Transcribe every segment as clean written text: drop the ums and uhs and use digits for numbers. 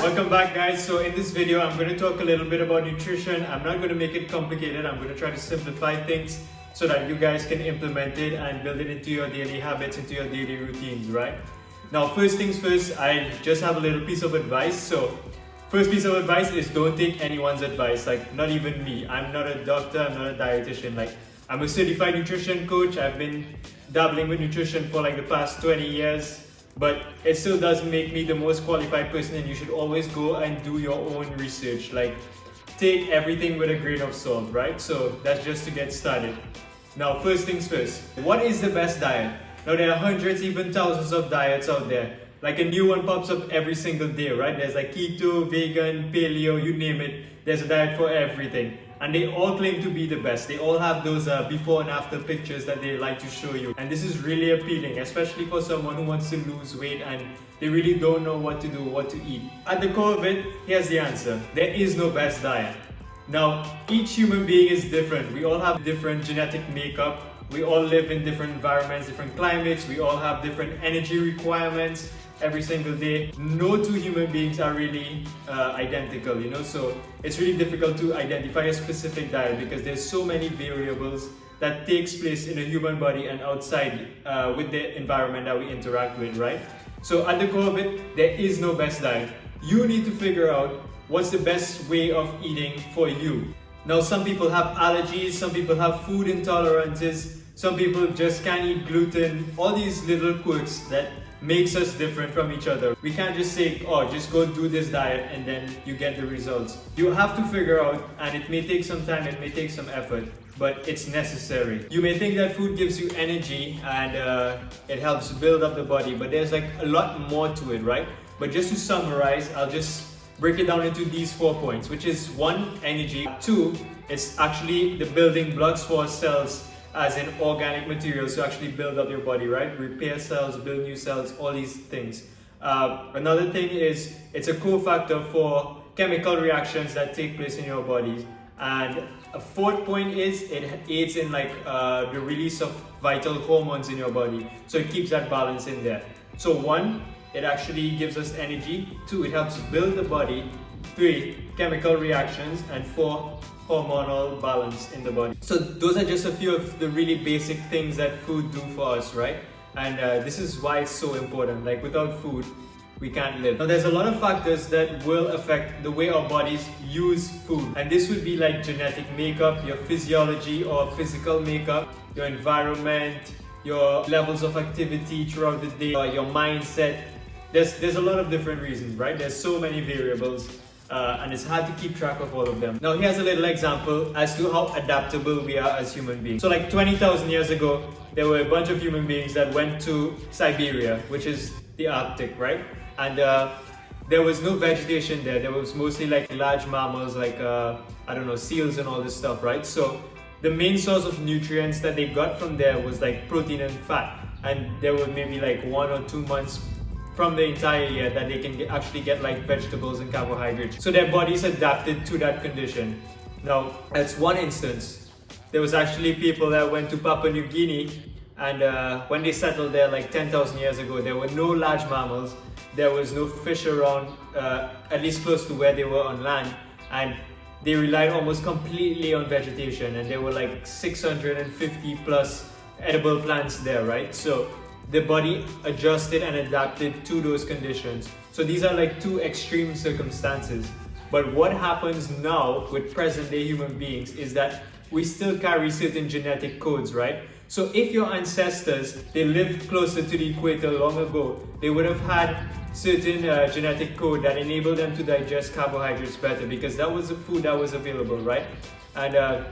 Welcome back, guys. So in this video I'm going to talk a little bit about nutrition. I'm not going to make it complicated. I'm going to try to simplify things so that you guys can implement it and build it into your daily habits, into your daily routines, right? Now, first things first, I just have a little piece of advice. So first piece of advice is don't take anyone's advice, like not even me. I'm not a doctor, I'm not a dietitian. Like, I'm a certified nutrition coach. I've been dabbling with nutrition for like the past 20 years. But it still doesn't make me the most qualified person, and you should always go and do your own research. Like, take everything with a grain of salt, right? So that's just to get started. Now, first things first, what is the best diet? Now, there are hundreds, even thousands of diets out there. Like, a new one pops up every single day, right? There's like keto, vegan, paleo, you name it. There's a diet for everything. And they all claim to be the best. They all have those before and after pictures that they like to show you. And this is really appealing, especially for someone who wants to lose weight and they really don't know what to do, what to eat. At the core of it, here's the answer. There is no best diet. Now, each human being is different. We all have different genetic makeup. We all live in different environments, different climates. We all have different energy requirements every single day. No two human beings are really identical, so it's really difficult to identify a specific diet because there's so many variables that takes place in a human body and outside with the environment that we interact with, right? So at the core of it, there is no best diet. You need to figure out what's the best way of eating for you. Now, some people have allergies, some people have food intolerances, some people just can't eat gluten, all these little quirks that makes us different from each other. We can't just say, oh, just go do this diet and then you get the results. You have to figure out, and it may take some time, it may take some effort, but it's necessary. You may think that food gives you energy and it helps build up the body, but there's like a lot more to it, right? But just to summarize, I'll just break it down into these 4 points, which is 1, energy. 2, it's actually the building blocks for cells, as in organic materials to actually build up your body, right? Repair cells, build new cells, all these things. Another thing is it's a cofactor for chemical reactions that take place in your body. And a 4th point is it aids in the release of vital hormones in your body. So it keeps that balance in there. So 1, it actually gives us energy. 2, it helps build the body. 3, chemical reactions. And 4, hormonal balance in the body. So those are just a few of the really basic things that food do for us, right? And this is why it's so important. Like, without food, we can't live. Now, there's a lot of factors that will affect the way our bodies use food. And this would be like genetic makeup, your physiology or physical makeup, your environment, your levels of activity throughout the day, your mindset. There's a lot of different reasons, right? There's so many variables. And it's hard to keep track of all of them. Now, here's a little example as to how adaptable we are as human beings. So like 20,000 years ago, there were a bunch of human beings that went to Siberia, which is the Arctic, right? And there was no vegetation there. There was mostly like large mammals, like, seals and all this stuff, right? So the main source of nutrients that they got from there was like protein and fat. And there were maybe like 1 or 2 months from the entire year that they can actually get like vegetables and carbohydrates. So their bodies adapted to that condition. Now, that's one instance. There was actually people that went to Papua New Guinea, and when they settled there like 10,000 years ago, there were no large mammals, there was no fish around, at least close to where they were on land, and they relied almost completely on vegetation, and there were like 650 plus edible plants there, right? So the body adjusted and adapted to those conditions. So these are like 2 extreme circumstances. But what happens now with present day human beings is that we still carry certain genetic codes, right? So if your ancestors, they lived closer to the equator long ago, they would have had certain genetic code that enabled them to digest carbohydrates better because that was the food that was available, right? And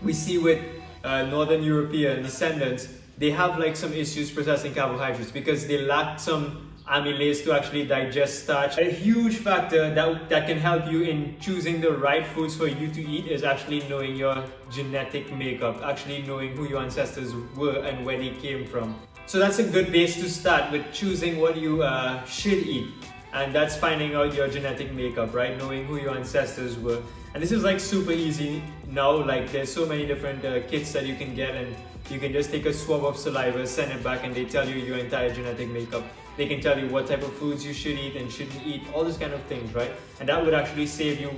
we see with Northern European descendants, they have like some issues processing carbohydrates because they lack some amylase to actually digest starch. A huge factor that can help you in choosing the right foods for you to eat is actually knowing your genetic makeup, actually knowing who your ancestors were and where they came from. So that's a good base to start with, choosing what you should eat. And that's finding out your genetic makeup, right? Knowing who your ancestors were. And this is like super easy now. Like, there's so many different kits that you can get, and You can just take a swab of saliva, send it back, and they tell you your entire genetic makeup. They can tell you what type of foods you should eat and shouldn't eat, all these kind of things, right? And that would actually save you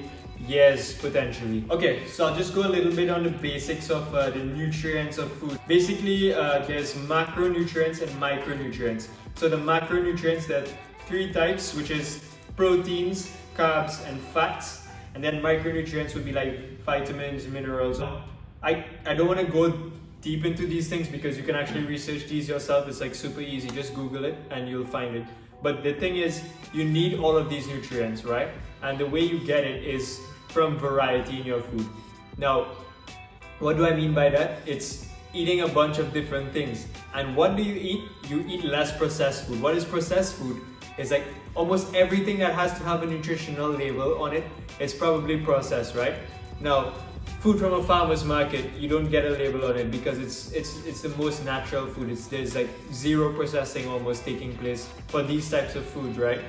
years potentially. Okay, so I'll just go a little bit on the basics of the nutrients of food. Basically, there's macronutrients and micronutrients. So the macronutrients, there are 3 types, which is proteins, carbs, and fats. And then micronutrients would be like vitamins, minerals. I don't want to go deep into these things because you can actually research these yourself. It's like super easy. Just Google it and you'll find it. But the thing is, you need all of these nutrients, right? And the way you get it is from variety in your food. Now, what do I mean by that? It's eating a bunch of different things. And what do you eat? You eat less processed food. What is processed food? It's like almost everything that has to have a nutritional label on it is probably processed, right? Now, food from a farmer's market, you don't get a label on it because it's the most natural food. There's like zero processing almost taking place for these types of foods, right?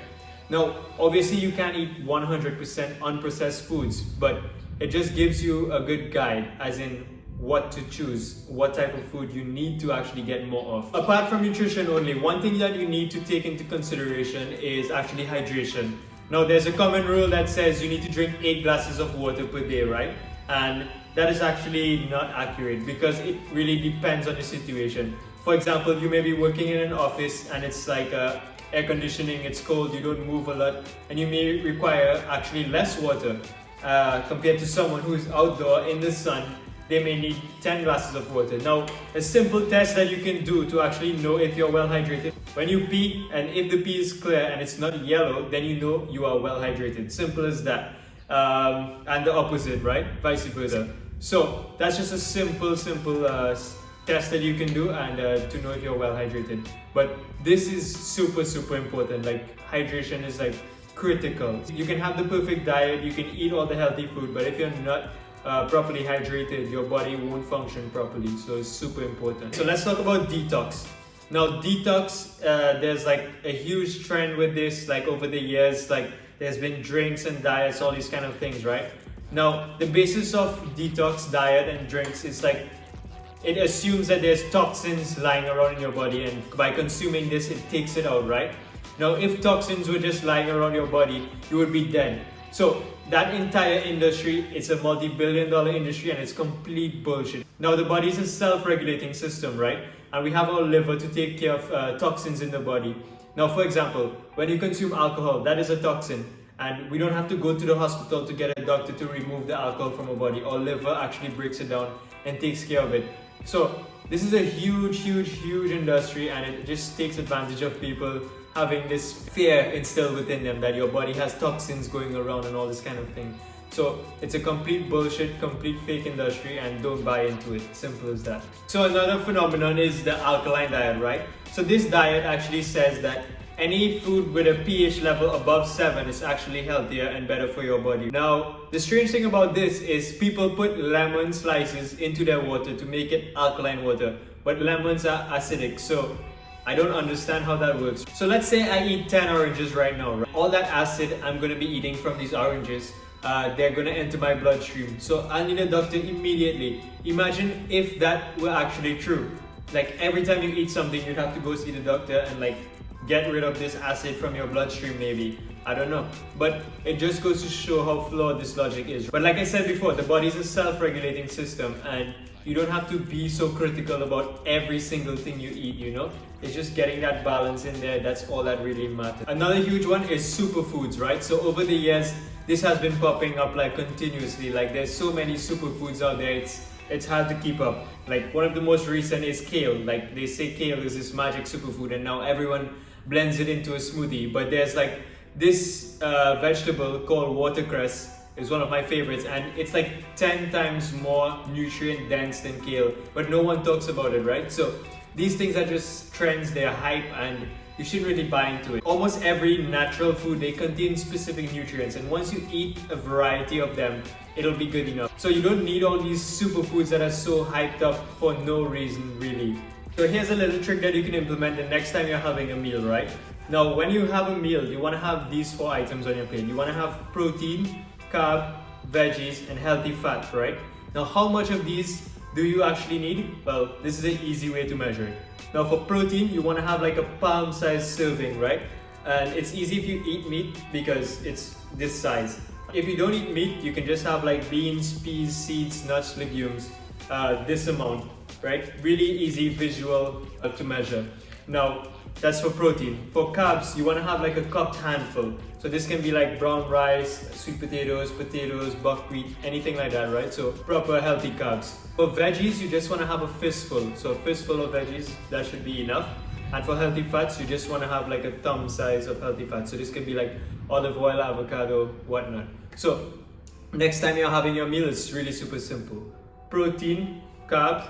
Now, obviously you can't eat 100% unprocessed foods, but it just gives you a good guide, as in what to choose, what type of food you need to actually get more of. Apart from nutrition only, one thing that you need to take into consideration is actually hydration. Now, there's a common rule that says you need to drink 8 glasses of water per day, right? And that is actually not accurate because it really depends on the situation. For example, you may be working in an office and it's like air conditioning, it's cold, you don't move a lot, and you may require actually less water compared to someone who is outdoor in the sun. They may need 10 glasses of water. Now, a simple test that you can do to actually know if you're well hydrated, when you pee and if the pee is clear and it's not yellow, then you know you are well hydrated. Simple as that. And the opposite, right? Vice versa. So that's just a simple test that you can do and to know if you're well hydrated. But this is super important. Like, hydration is like critical. You can have the perfect diet, you can eat all the healthy food, but if you're not properly hydrated, your body won't function properly. So it's super important. So let's talk about detox. Now, detox, there's like a huge trend with this, like over the years, like there's been drinks and diets, all these kind of things, right? Now, the basis of detox diet and drinks is like, it assumes that there's toxins lying around in your body, and by consuming this, it takes it out, right? Now, if toxins were just lying around your body, you would be dead. So that entire industry, it's a multi-billion-dollar industry and it's complete bullshit. Now, the body is a self-regulating system, right? And we have our liver to take care of toxins in the body. Now, for example, when you consume alcohol, that is a toxin. And we don't have to go to the hospital to get a doctor to remove the alcohol from our body. Our liver actually breaks it down and takes care of it. So this is a huge industry, and it just takes advantage of people having this fear instilled within them that your body has toxins going around and all this kind of thing. So it's a complete bullshit, complete fake industry, and don't buy into it. Simple as that. So another phenomenon is the alkaline diet, right? So this diet actually says that any food with a pH level above 7 is actually healthier and better for your body. Now, the strange thing about this is people put lemon slices into their water to make it alkaline water, but lemons are acidic, so I don't understand how that works. So let's say I eat 10 oranges right now, right? All that acid I'm going to be eating from these oranges, they're going to enter my bloodstream. So I need a doctor immediately. Imagine if that were actually true. Like, every time you eat something, you'd have to go see the doctor and like get rid of this acid from your bloodstream, maybe. I don't know. But it just goes to show how flawed this logic is. But like I said before, the body is a self-regulating system, and you don't have to be so critical about every single thing you eat, you know? It's just getting that balance in there, that's all that really matters. Another huge one is superfoods, right? So over the years, this has been popping up like continuously. Like, there's so many superfoods out there, it's hard to keep up. Like, one of the most recent is kale. Like, they say kale is this magic superfood, and now everyone blends it into a smoothie. But there's like this vegetable called watercress is one of my favorites, and it's like 10 times more nutrient dense than kale, but no one talks about it, right? So these things are just trends, they're hype, and you shouldn't really buy into it. Almost every natural food, they contain specific nutrients, and once you eat a variety of them, it'll be good enough. So you don't need all these superfoods that are so hyped up for no reason, really. So here's a little trick that you can implement the next time you're having a meal, right? Now, when you have a meal, you want to have these 4 items on your plate. You want to have protein, carb, veggies, and healthy fat, right? Now, how much of these do you actually need? Well, this is an easy way to measure it. Now for protein, you want to have like a palm-sized serving, right? And it's easy if you eat meat because it's this size. If you don't eat meat, you can just have like beans, peas, seeds, nuts, legumes, this amount, right? Really easy visual to measure. Now, that's for protein. For carbs, you want to have like a cupped handful. So this can be like brown rice, sweet potatoes, buckwheat, anything like that, right? So proper healthy carbs. For veggies, you just want to have a fistful. So a fistful of veggies, that should be enough. And for healthy fats, you just want to have like a thumb size of healthy fats. So this can be like olive oil, avocado, whatnot. So next time you're having your meal, it's really super simple. Protein, carb,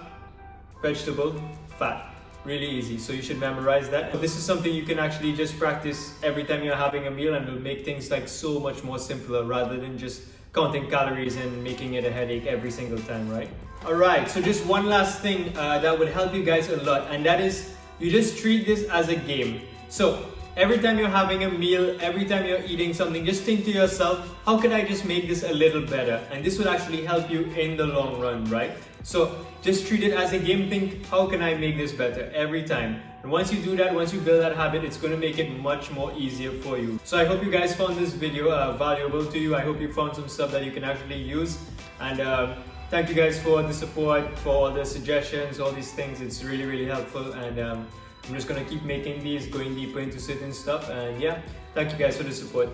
vegetable, fat. Really easy, so you should memorize that. This is something you can actually just practice every time you're having a meal, and it'll make things like so much more simpler rather than just counting calories and making it a headache every single time, right? Alright, so just one last thing that would help you guys a lot, and that is you just treat this as a game. So every time you're having a meal, every time you're eating something, just think to yourself, how can I just make this a little better? And this will actually help you in the long run, right? So just treat it as a game. Think, how can I make this better every time? And once you do that, once you build that habit, it's going to make it much more easier for you. So I hope you guys found this video valuable to you. I hope you found some stuff that you can actually use. And thank you guys for the support, for all the suggestions, all these things. It's really, really helpful. And I'm just going to keep making these, going deeper into certain stuff. And yeah, thank you guys for the support.